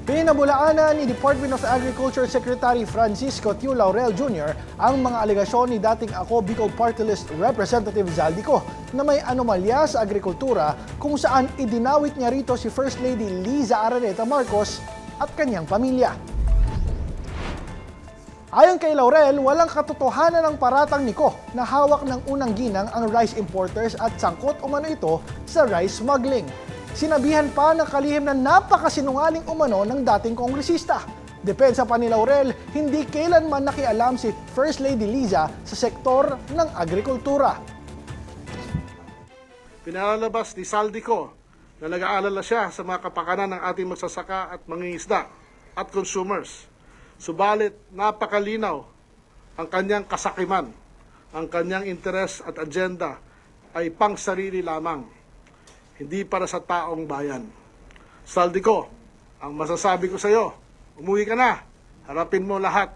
Pinabulaanan ni Department of Agriculture Secretary Francisco Tiu Laurel Jr. ang mga alegasyon ni dating Ako Bicol Party List Representative Zaldico na may anomalya sa agrikultura kung saan idinawit niya rito si First Lady Liza Araneta Marcos at kanyang pamilya. Ayon kay Laurel, walang katotohanan ng paratang ni Ko na hawak ng unang ginang ang rice importers at sangkot umano ito sa rice smuggling. Sinabihan pa ng kalihim na napakasinungaling umano ng dating kongresista. Depensa pa ni Laurel, hindi kailanman nakialam si First Lady Liza sa sektor ng agrikultura. Pinalalabas ni Zaldico na nag-aalala siya sa mga kapakanan ng ating magsasaka at mangingisda at consumers. Subalit napakalinaw ang kanyang kasakiman, ang kanyang interes at agenda ay pang-sarili lamang, hindi para sa taong bayan. Zaldico, ang masasabi ko sa iyo, umuwi ka na, harapin mo lahat